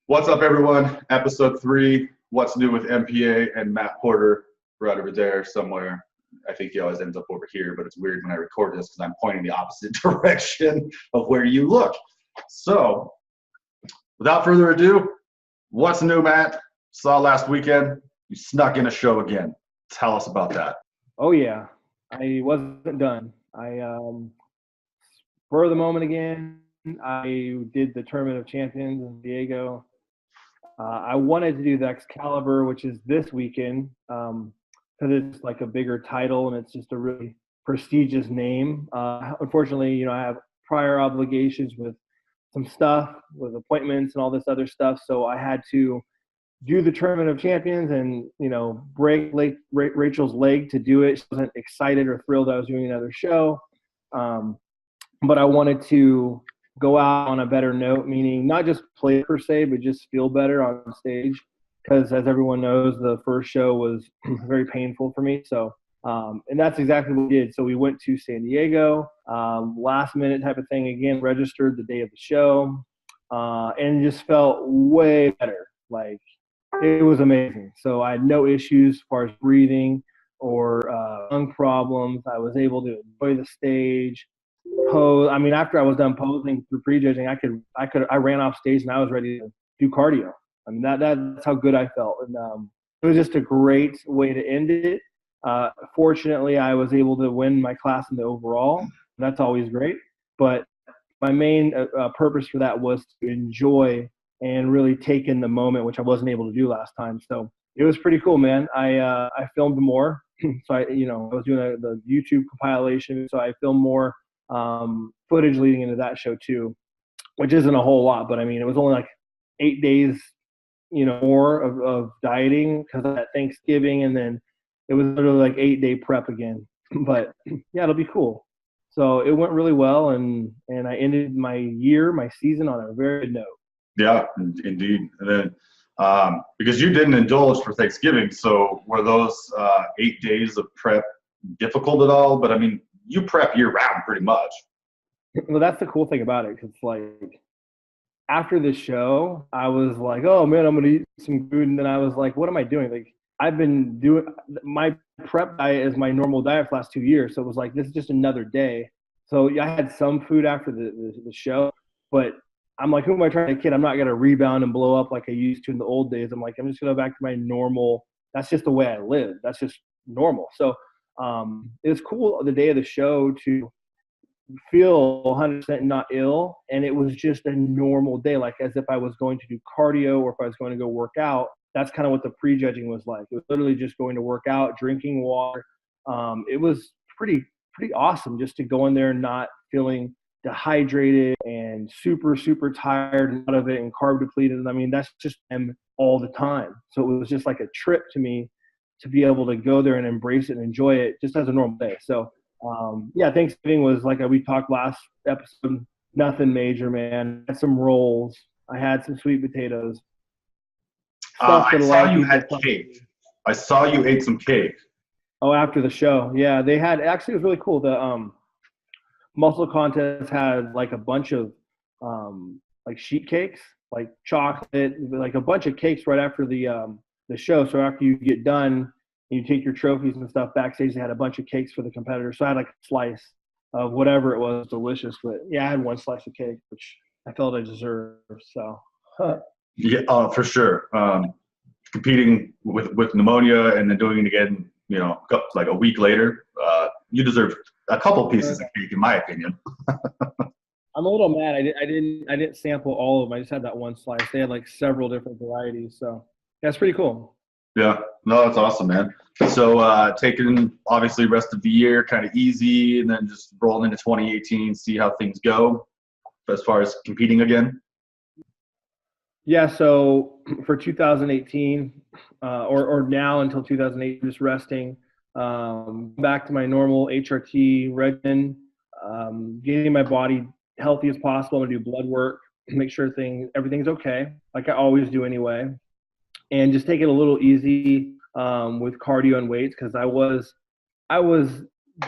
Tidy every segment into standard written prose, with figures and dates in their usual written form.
What's up, everyone? Episode 3, What's New with MPA and Matt Porter, right over there somewhere. I think he always ends up over here, but it's weird when I record this because I'm pointing the opposite direction of where you look. So, without further ado, what's new, Matt? Saw last weekend, you snuck in a show again. Tell us about that. Oh, yeah. I wasn't done. For the moment again, I did the Tournament of Champions in Diego. I wanted to do the Excalibur, which is this weekend, because it's like a bigger title and it's just a really prestigious name. Unfortunately, I have prior obligations with some stuff, with appointments and all this other stuff, so I had to do the Tournament of Champions and, break Rachel's leg to do it. She wasn't excited or thrilled I was doing another show. But I wanted to go out on a better note, meaning not just play per se, but just feel better on stage. Because as everyone knows, the first show was very painful for me. So, and that's exactly what we did. So we went to San Diego, last minute type of thing. Again, registered the day of the show, and just felt way better. Like, it was amazing. So I had no issues as far as breathing or lung problems. I was able to enjoy the stage. Pose. I mean, after I was done posing through prejudging, I ran off stage and I was ready to do cardio. I mean, that's how good I felt, and it was just a great way to end it. Fortunately, I was able to win my class in the overall. That's always great. But my main purpose for that was to enjoy and really take in the moment, which I wasn't able to do last time. So it was pretty cool, man. I filmed more, so I was doing the YouTube compilation, so I filmed more footage leading into that show too, which isn't a whole lot, but I mean, it was only like 8 days, more of dieting because of that Thanksgiving, and then it was literally like 8-day prep again. But yeah, it'll be cool. So it went really well, and I ended my season on a very good note. Yeah, indeed. And then because you didn't indulge for Thanksgiving, so were those 8 days of prep difficult at all? But I mean, you prep year round pretty much. Well, that's the cool thing about it, because like after the show, I was like, oh man, I'm gonna eat some food, and then I was like, what am I doing? Like, I've been doing my prep diet is my normal diet for the last 2 years, so it was like, this is just another day. So I had some food after the show, but I'm like, who am I trying to kid? I'm not gonna rebound and blow up like I used to in the old days. I'm like, I'm just gonna go back to my normal. That's just the way I live. That's just normal. So it was cool the day of the show to feel 100% not ill, and it was just a normal day, like as if I was going to do cardio or if I was going to go work out. That's kind of what the prejudging was like. It was literally just going to work out, drinking water. It was pretty awesome just to go in there not feeling dehydrated and super tired and out of it and carb depleted. I mean, that's just them all the time. So it was just like a trip to me to be able to go there and embrace it and enjoy it just as a normal day. So, yeah, Thanksgiving was like we talked last episode, nothing major, man. I had some rolls. I had some sweet potatoes. I saw you had cake. I saw you ate some cake. Oh, after the show. Yeah, they had – actually, it was really cool. The muscle contest had like a bunch of like sheet cakes, like chocolate, like a bunch of cakes right after the show. So after you get done and you take your trophies and stuff backstage, they had a bunch of cakes for the competitors. So I had like a slice of whatever it was, delicious. But yeah, I had one slice of cake, which I felt I deserved. So yeah, for sure. Competing with pneumonia and then doing it again, like a week later, you deserve a couple pieces of cake, in my opinion. I'm a little mad. I didn't sample all of them. I just had that one slice. They had like several different varieties. So yeah, it's pretty cool. Yeah, no, that's awesome, man. So taking obviously rest of the year kind of easy, and then just rolling into 2018, see how things go as far as competing again. Yeah, so for 2018, or now until 2018, just resting, back to my normal HRT regimen, getting my body healthy as possible. I'm gonna do blood work, make sure everything's okay, like I always do anyway, and just take it a little easy with cardio and weights, because I was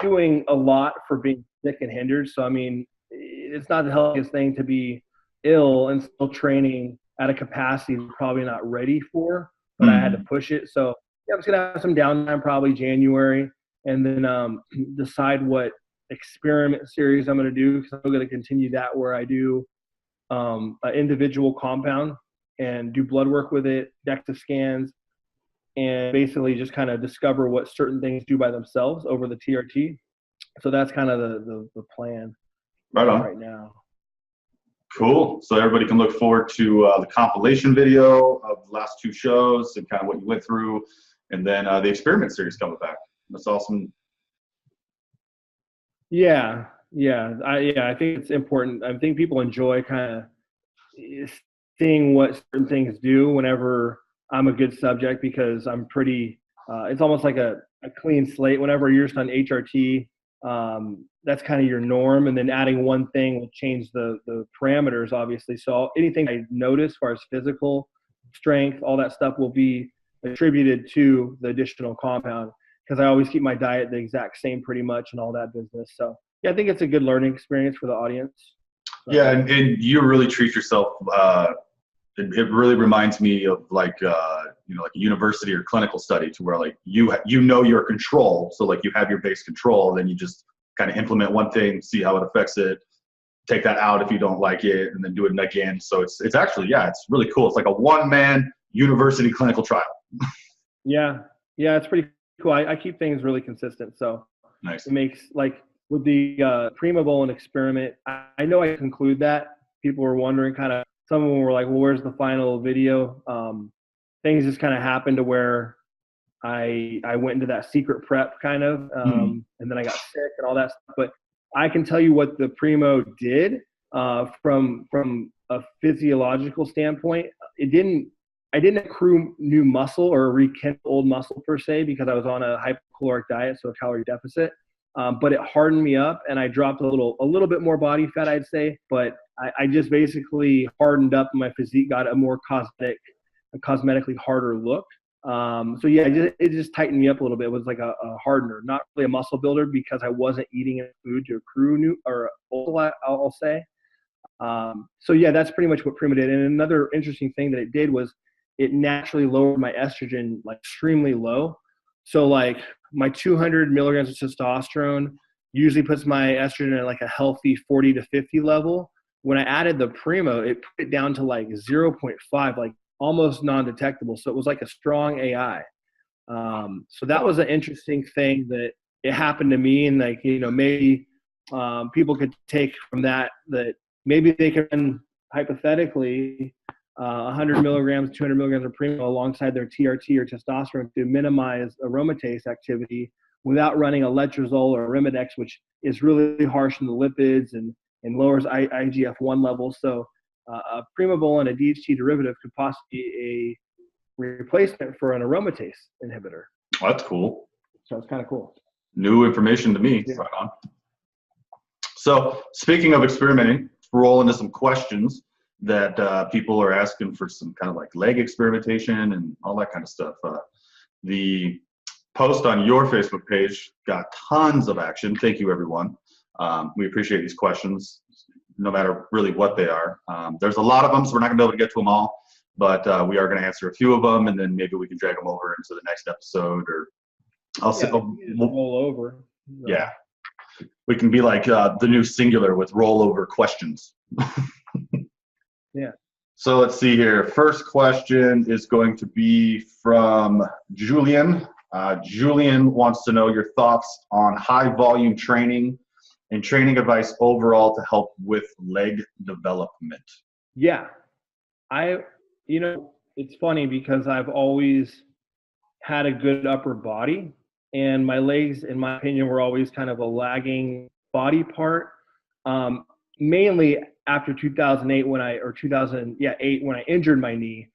doing a lot for being sick and hindered. So I mean, it's not the healthiest thing to be ill and still training at a capacity I'm probably not ready for, but I had to push it. So yeah, I'm just gonna have some downtime probably January, and then decide what experiment series I'm gonna do, because I'm gonna continue that where I do an individual compound and do blood work with it, DEXA scans, and basically just kind of discover what certain things do by themselves over the TRT. So that's kind of the plan Right on. right now. Cool. So everybody can look forward to the compilation video of the last 2 shows and kind of what you went through, and then the experiment series coming back. That's awesome. Yeah, I think it's important. I think people enjoy kind of seeing what certain things do whenever I'm a good subject, because I'm pretty. It's almost like a clean slate. Whenever you're just on HRT, that's kind of your norm, and then adding one thing will change the parameters, obviously. So anything I notice as far as physical strength, all that stuff will be attributed to the additional compound, because I always keep my diet the exact same pretty much and all that business. So yeah, I think it's a good learning experience for the audience. Yeah, and you really treat yourself. It really reminds me of like like a university or clinical study, to where like you know your control. So like you have your base control, then you just kind of implement one thing, see how it affects it, take that out if you don't like it, and then do it again. So it's actually, yeah, it's really cool. It's like a one-man university clinical trial. Yeah, it's pretty cool. I keep things really consistent, so Nice. it makes, like with the Prima Bowling experiment, I know I conclude that. People were wondering, kind of, some of them were like, well, where's the final video? Things just kind of happened to where I went into that secret prep kind of, and then I got sick and all that stuff. But I can tell you what the Primo did from a physiological standpoint. I didn't accrue new muscle or rekindle old muscle per se, because I was on a hypocaloric diet, so a calorie deficit. But it hardened me up, and I dropped a little bit more body fat, I'd say. But I just basically hardened up, and my physique got a more cosmetically harder look. So yeah, it just tightened me up a little bit. It was like a hardener, not really a muscle builder, because I wasn't eating enough food to accrue new or old, I'll say. So yeah, that's pretty much what Prima did. And another interesting thing that it did was it naturally lowered my estrogen like extremely low. So like my 200 milligrams of testosterone usually puts my estrogen at like a healthy 40 to 50 level. When I added the Primo, it put it down to like 0.5, like almost non-detectable. So it was like a strong AI. So that was an interesting thing that it happened to me. And like, maybe people could take from that maybe they can hypothetically 100 milligrams, 200 milligrams of Primo alongside their TRT or testosterone to minimize aromatase activity without running a letrozole or Arimidex, which is really harsh in the lipids and lowers IGF-1 levels. So a Primobolan and a DHT derivative could possibly be a replacement for an aromatase inhibitor. Oh, that's cool. So it's kind of cool. New information to me. Yeah. Right on. So speaking of experimenting, roll into some questions that people are asking for, some kind of like leg experimentation and all that kind of stuff. The post on your Facebook page got tons of action. Thank you, everyone. We appreciate these questions, no matter really what they are. There's a lot of them, so we're not going to be able to get to them all, but we are going to answer a few of them, and then maybe we can drag them over into the next episode, or roll over. Yeah. We can be like the new singular with rollover questions. Yeah. So let's see here. First question is going to be from Julian. Julian wants to know your thoughts on high volume training and training advice overall to help with leg development. Yeah. It's funny because I've always had a good upper body, and my legs, in my opinion, were always kind of a lagging body part. Mainly after 2008 when I injured my knee.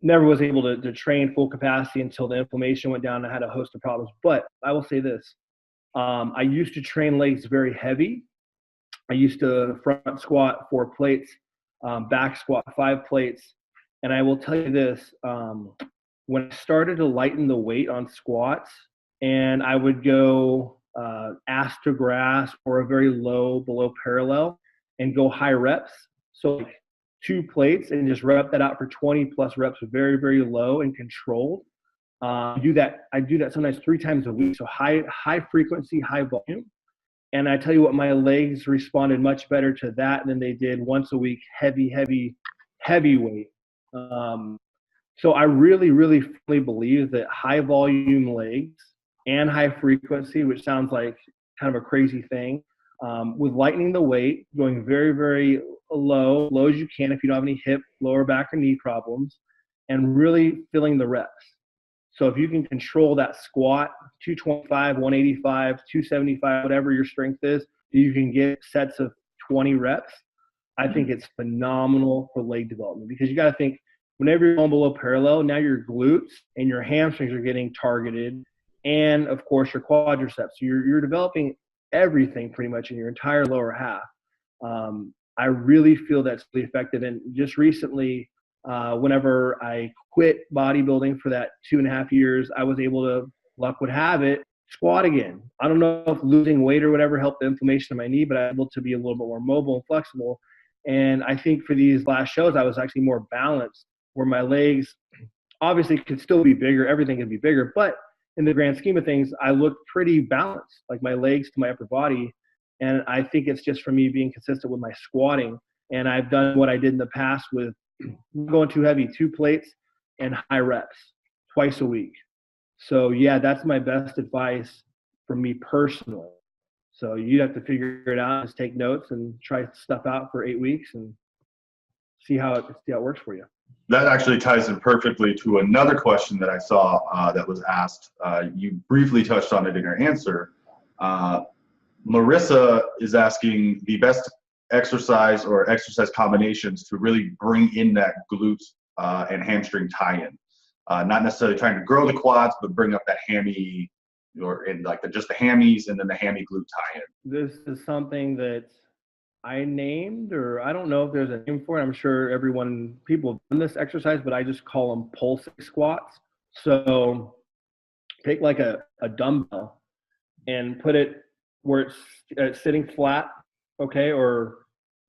Never was able to train full capacity until the inflammation went down and I had a host of problems. But I will say this. I used to train legs very heavy. I used to front squat 4 plates, back squat 5 plates. And I will tell you this, when I started to lighten the weight on squats, and I would go ass to grass or a very low below parallel and go high reps. So like 2 plates and just rep that out for 20 plus reps, very, very low and controlled. I do that sometimes 3 times a week. So high frequency, high volume. And I tell you what, my legs responded much better to that than they did once a week, heavy weight. So I really, really fully believe that high volume legs and high frequency, which sounds like kind of a crazy thing, with lightening the weight, going very, very low as you can if you don't have any hip, lower back, or knee problems, and really filling the reps. So if you can control that squat, 225, 185, 275, whatever your strength is, you can get sets of 20 reps. I think it's phenomenal for leg development, because you got to think, whenever you're going below parallel, now your glutes and your hamstrings are getting targeted, and of course your quadriceps. So you're developing everything pretty much in your entire lower half. I really feel that's really effective. And just recently, whenever I quit bodybuilding for that 2.5 years, I was able to, luck would have it, squat again. I don't know if losing weight or whatever helped the inflammation in my knee, but I was able to be a little bit more mobile and flexible. And I think for these last shows, I was actually more balanced, where my legs obviously could still be bigger. Everything could be bigger, but in the grand scheme of things, I looked pretty balanced, like my legs to my upper body. And I think it's just for me being consistent with my squatting. And I've done what I did in the past with going too heavy, 2 plates and high reps twice a week. So yeah, that's my best advice for me personally. So you'd have to figure it out, just take notes and try stuff out for 8 weeks and see how it works for you. That actually ties in perfectly to another question that I saw that was asked. You briefly touched on it in your answer. Marissa is asking the best exercise or exercise combinations to really bring in that glute and hamstring tie-in. Not necessarily trying to grow the quads, but bring up that hammy, or in like just the hammies and then the hammy glute tie-in. This is something that I named, or I don't know if there's a name for it. I'm sure people have done this exercise, but I just call them pulsing squats. So take like a dumbbell and put it where it's sitting flat, okay, or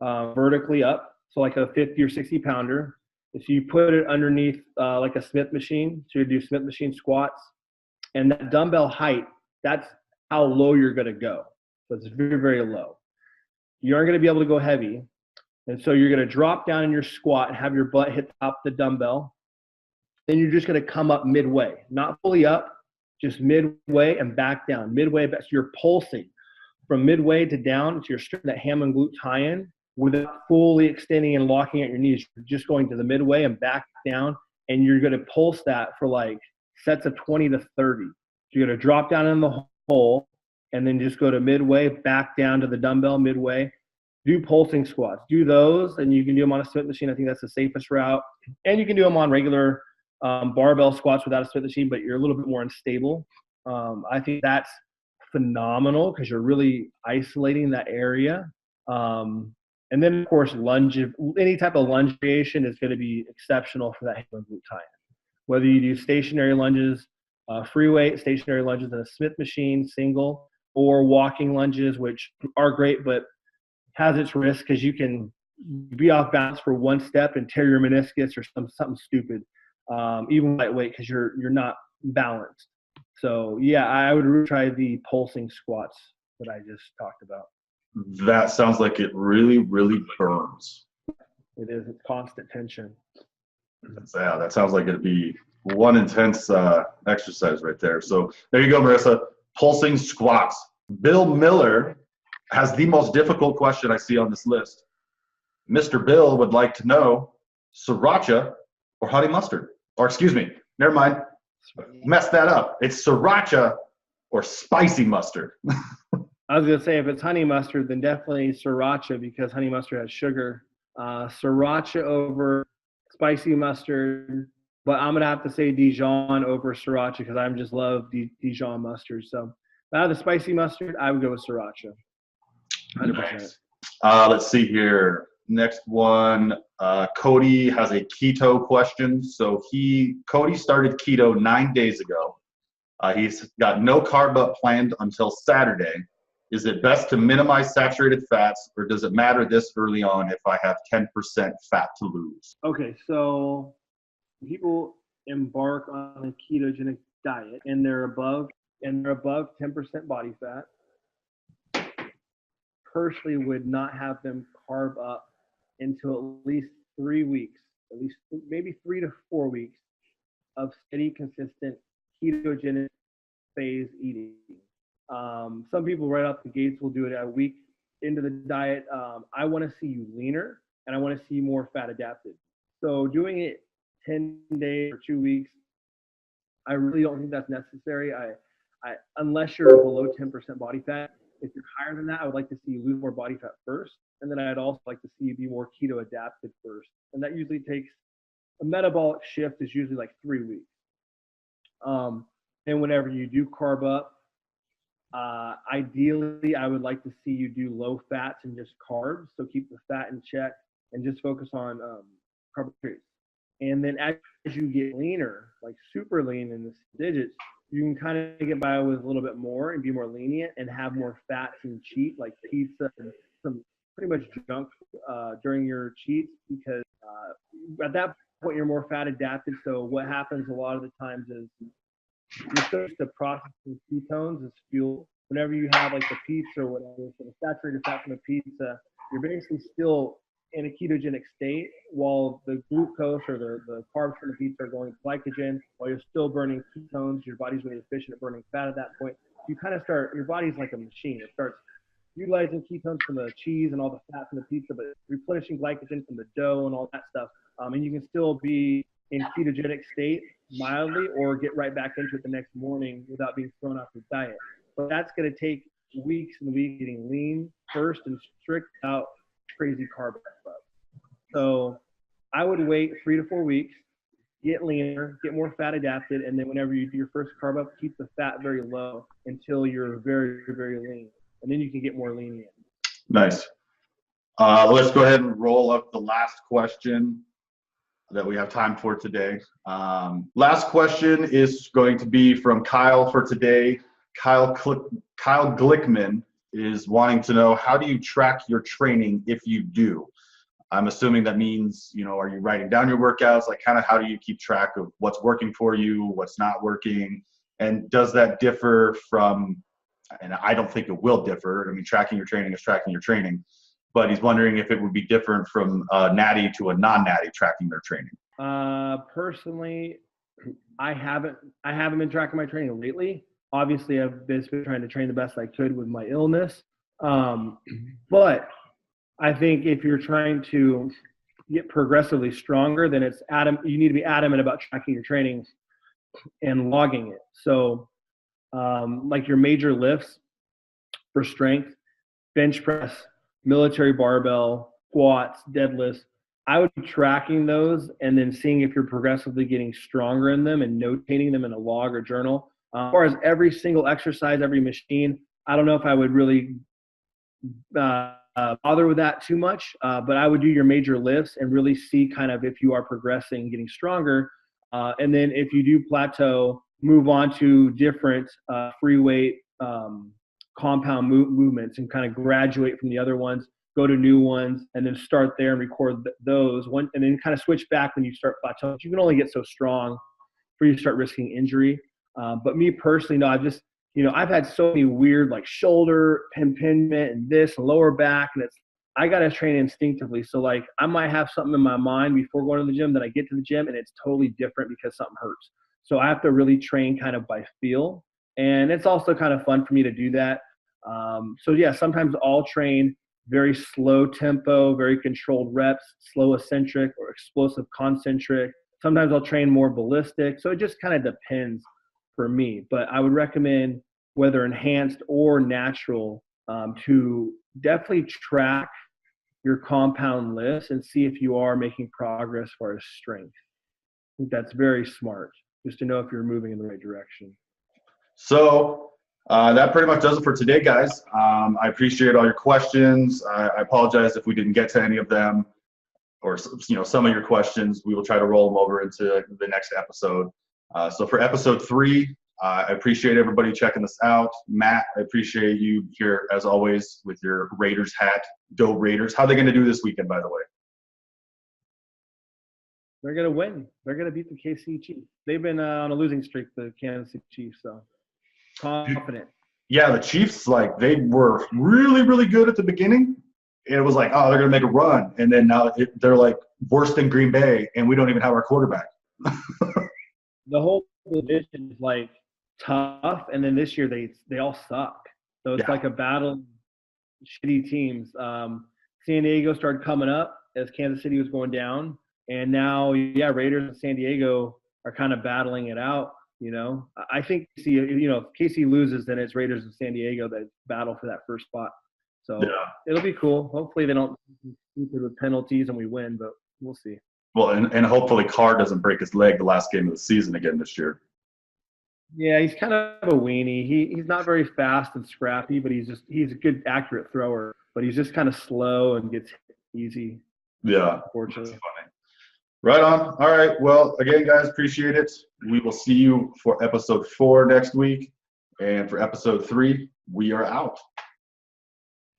vertically up. So like a 50 or 60 pounder. If you put it underneath like a Smith machine, so you do Smith machine squats, and that dumbbell height, that's how low you're going to go. So it's very, very low. You aren't going to be able to go heavy. And so you're going to drop down in your squat and have your butt hit the top of the dumbbell. Then you're just going to come up midway, not fully up, just midway and back down. Midway, so you're pulsing from midway to down. So you're stripping that ham and glute tie-in without fully extending and locking at your knees. You're just going to the midway and back down. And you're going to pulse that for like sets of 20 to 30. So you're going to drop down in the hole, and then just go to midway, back down to the dumbbell midway. Do pulsing squats. Do those, and you can do them on a Smith machine. I think that's the safest route. And you can do them on regular barbell squats without a Smith machine, but you're a little bit more unstable. I think that's phenomenal because you're really isolating that area. And then, of course, lunge. Any type of lunge variation is going to be exceptional for that hip and glute tie-in. Whether you do stationary lunges, free weight, stationary lunges in a Smith machine, single, or walking lunges, which are great, but has its risk because you can be off balance for one step and tear your meniscus or something stupid, even lightweight, because you're not balanced. So yeah, I would really try the pulsing squats that I just talked about. That sounds like it really, really burns. It is. It's constant tension. Yeah, that sounds like it'd be one intense exercise right there. So there you go, Marissa. Pulsing squats. Bill Miller has the most difficult question I see on this list. Mr. Bill would like to know Sriracha or honey mustard. Or excuse me, never mind. Messed that up. It's Sriracha or spicy mustard. I was going to say, if it's honey mustard, then definitely Sriracha, because honey mustard has sugar. Sriracha over spicy mustard. But I'm going to have to say Dijon over Sriracha because I just love Dijon mustard. So out of the spicy mustard, I would go with Sriracha. 100%. Nice. Let's see here. Next one. Cody has a keto question. So Cody started keto 9 days ago. He's got no carb up planned until Saturday. Is it best to minimize saturated fats, or does it matter this early on if I have 10% fat to lose? Okay, so people embark on a ketogenic diet and they're above 10% body fat. Personally, would not have them carb up until at least 3 weeks, at least maybe 3 to 4 weeks of steady, consistent ketogenic phase eating. Some people right off the gates will do it a week into the diet. I want to see you leaner and I want to see you more fat adapted. So doing it 10 days or 2 weeks, I really don't think that's necessary. Unless you're below 10% body fat, if you're higher than that, I would like to see you lose more body fat first. And then I'd also like to see you be more keto adapted first. And that usually takes, a metabolic shift is usually like 3 weeks. And whenever you do carb up, ideally, I would like to see you do low fats and just carbs. So keep the fat in check and just focus on carbohydrates. And then as you get leaner, like super lean in the digits, you can kind of get by with a little bit more and be more lenient and have more fats and cheat, like pizza and some pretty much junk during your cheats, because at that point you're more fat adapted. So what happens a lot of the times is you're so used to processing ketones as fuel. Whenever you have like the pizza or whatever, so the saturated fat from the pizza, you're basically still in a ketogenic state while the glucose or the carbs from the pizza are going to glycogen, while you're still burning ketones. Your body's really efficient at burning fat at that point. You kind of start, your body's like a machine. It starts utilizing ketones from the cheese and all the fat from the pizza, but replenishing glycogen from the dough and all that stuff. And you can still be in ketogenic state mildly or get right back into it the next morning without being thrown off your diet. But that's going to take weeks and weeks getting lean first and strict out crazy carb stuff. So I would wait 3 to 4 weeks, get leaner, get more fat adapted, and then whenever you do your first carb up, keep the fat very low until you're very, very lean. And then you can get more lenient. Nice. Let's go ahead and roll up the last question that we have time for today. Last question is going to be from Kyle for today. Kyle Glickman is wanting to know, how do you track your training if you do? I'm assuming that means, are you writing down your workouts? Like, kind of how do you keep track of what's working for you, what's not working? And does that differ from, and I don't think it will differ. I mean, tracking your training is tracking your training. But he's wondering if it would be different from a natty to a non-natty tracking their training. Personally, I haven't been tracking my training lately. Obviously, I've been trying to train the best I could with my illness. But I think if you're trying to get progressively stronger, then you need to be adamant about tracking your training and logging it. So like your major lifts for strength, bench press, military barbell, squats, deadlifts, I would be tracking those and then seeing if you're progressively getting stronger in them and notating them in a log or journal. As far as every single exercise, every machine, I don't know if I would really bother with that too much, but I would do your major lifts and really see kind of if you are progressing, getting stronger. And then if you do plateau, move on to different free weight compound movements and kind of graduate from the other ones, go to new ones, and then start there and record those one, and then kind of switch back when you start plateauing. You can only get so strong before you start risking injury. But me personally, no, I've had so many weird like shoulder impingement and this and lower back, and I got to train instinctively. So like I might have something in my mind before going to the gym, then I get to the gym and it's totally different because something hurts. So I have to really train kind of by feel. And it's also kind of fun for me to do that. So yeah, sometimes I'll train very slow tempo, very controlled reps, slow eccentric or explosive concentric. Sometimes I'll train more ballistic. So it just kind of depends for me. But I would recommend, whether enhanced or natural, to definitely track your compound lifts and see if you are making progress as far as strength. I think that's very smart, just to know if you're moving in the right direction. So that pretty much does it for today, guys. I appreciate all your questions. I apologize if we didn't get to any of them, or some of your questions. We will try to roll them over into the next episode. So for episode 3, I appreciate everybody checking this out. Matt, I appreciate you here as always with your Raiders hat. Go Raiders. How are they going to do this weekend, by the way? They're going to win. They're going to beat the KC Chiefs. They've been on a losing streak, the Kansas City Chiefs, so confident. Yeah, the Chiefs, like, they were really, really good at the beginning. It was like, oh, they're going to make a run. And then now they're, like, worse than Green Bay, and we don't even have our quarterback. The whole division is, like, tough, and then this year they all suck. So it's like a battle of shitty teams. San Diego started coming up as Kansas City was going down, and now, Raiders and San Diego are kind of battling it out. I think if KC loses, then it's Raiders and San Diego that battle for that first spot. So it'll be cool. Hopefully they don't stupid with penalties and we win, but we'll see. Well, and hopefully Carr doesn't break his leg the last game of the season again this year. Yeah, he's kind of a weenie. He's not very fast and scrappy, but he's a good accurate thrower. But he's just kind of slow and gets hit easy. Yeah, unfortunately. Right on. All right. Well, again, guys, appreciate it. We will see you for episode 4 next week. And for episode 3, we are out.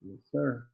Yes, sir.